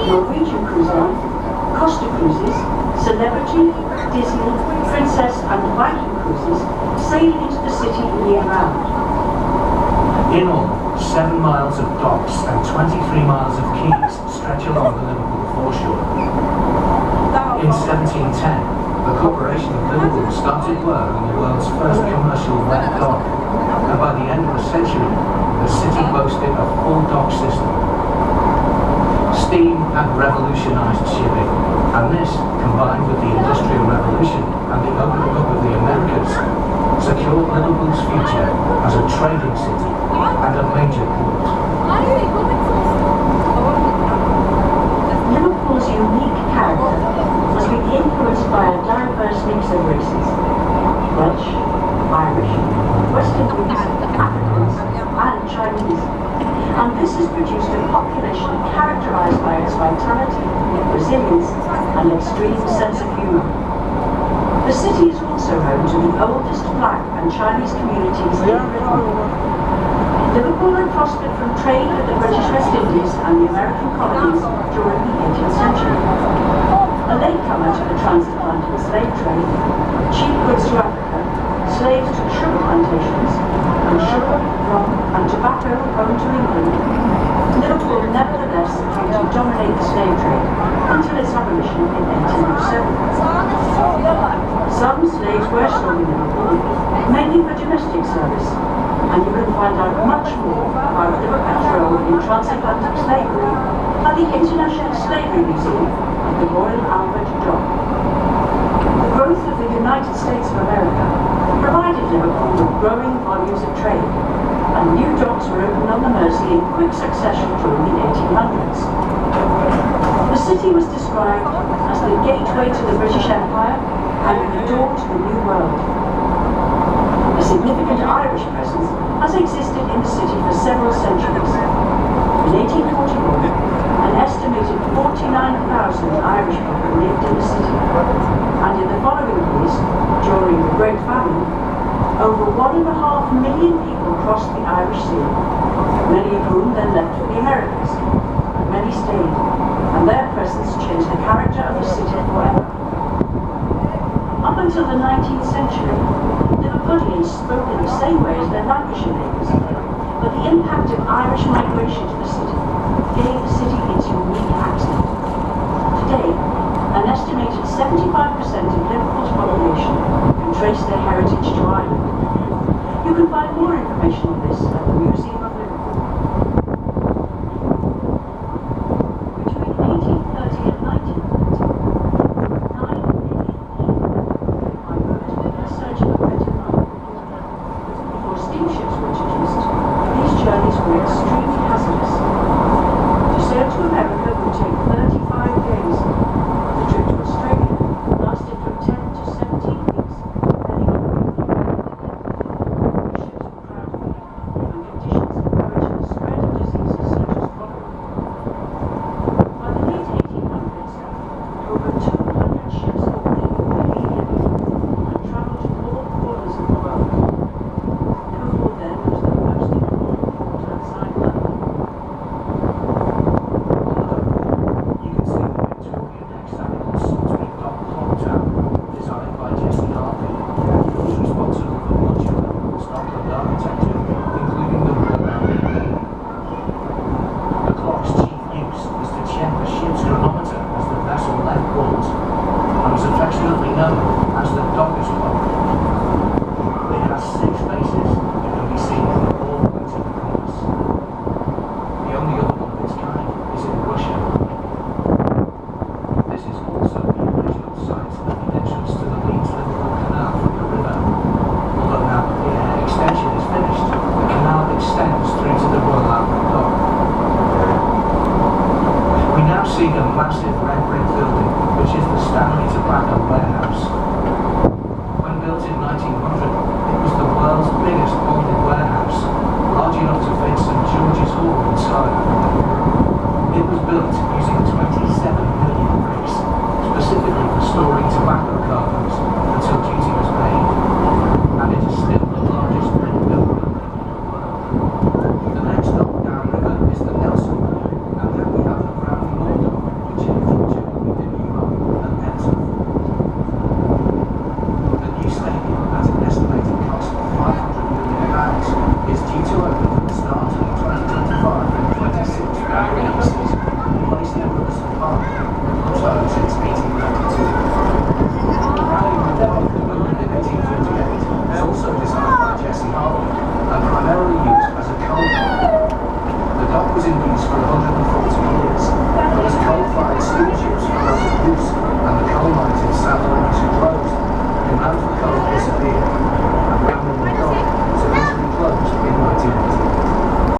Norwegian Cruise Line, Costa Cruises, Celebrity, Disney, Princess and Viking Cruises sail into the city year-round. In all, 7 miles of docks and 23 miles of quays stretch along the Liverpool foreshore. In 1710, the Corporation of Liverpool started work on the world's first commercial wet dock, and by the end of the century, the city boasted a full dock system. Steam had revolutionized shipping, and this, combined with the Industrial Revolution and the opening up of the Americas, secured Liverpool's future as a trading city and a major port. Liverpool's unique character has been influenced by a diverse mix of races: Welsh, Irish, West Indians, Africans and Chinese. And this has produced a population characterized by its vitality, resilience and extreme sense of humor. The city is also home to the oldest black and Chinese communities in Britain. Liverpool had prospered from trade with the British West Indies and the American colonies during the 18th century. A latecomer to the transatlantic slave trade, cheap goods to Africa, slaves took sugar plantations, and sugar, rum and tobacco home to England. Liverpool nevertheless came to dominate the slave trade until its abolition in 1807. Some slaves were sold in Liverpool, mainly for domestic service, and you can find out much more about Liverpool's role in transatlantic slavery at the International Slavery Museum at the Royal Albert Dock. The growth of the United States of America provided Liverpool with growing volumes of trade, and new docks were opened on the Mersey in quick succession during the 1800s. The city was described as the gateway to the British Empire and the door to the New World. A significant Irish presence has existed in the city for several centuries. In 1841, an estimated 49,000 Irish people lived in the city, and in the following years, during the Great Famine, over 1.5 million people crossed the Irish Sea, many of whom then left for the Americas, and many stayed, and their presence changed the character of the city forever. Up until the 19th century, Liverpudlians spoke in the same way as their Lancashire neighbours, but the impact of Irish migration to the city gave the city its unique accent. Today, an estimated 75% of Liverpool's population can trace their heritage to Ireland. You can find more information on this at the Museum of Liverpool. Between 1830 and 1930, 9 million people migrated in a search for a better life. Before steamships were introduced, these journeys were extremely hazardous. To sail to America would take 35 days. The trip to Australia lasted from 10 to 17 weeks, depending on the wind. Ships were crowded, and conditions encouraged the spread of diseases such as cholera. By the late 1800s, over 200 ships were leaving and travelled to all corners of the world. Liverpool then was the most important port outside London. You can see the Victorian hexagonal Salisbury Dock clock tower, designed by Jesse Harvey, who was responsible for much of Liverpool Scotland architecture, including the Royal Albert Dock. The clock's chief use was to check the ship's chronometer as the vessel left port, and was affectionately known as the Docker's Clock. It has 6 faces that can be seen from all points of the compass. The only other one of its kind is in Russia. This is also the original site of the entrance to the Leeds-Liverpool Canal from the river. Although now that the extension is finished, the canal extends through to the Royal Albert Dock. We now see a massive red brick building, which is the Stanley Tobacco Warehouse. When built in 1900, it was the world's biggest molded warehouse, large enough to fit St George's Hall inside. It was built using 27 million bricks, specifically for storing tobacco cargoes until duty was paid, and it is still the largest brick built building in the world. The next dock downriver is the Nelson Dock, and then we have the Crown Moor was in use for 130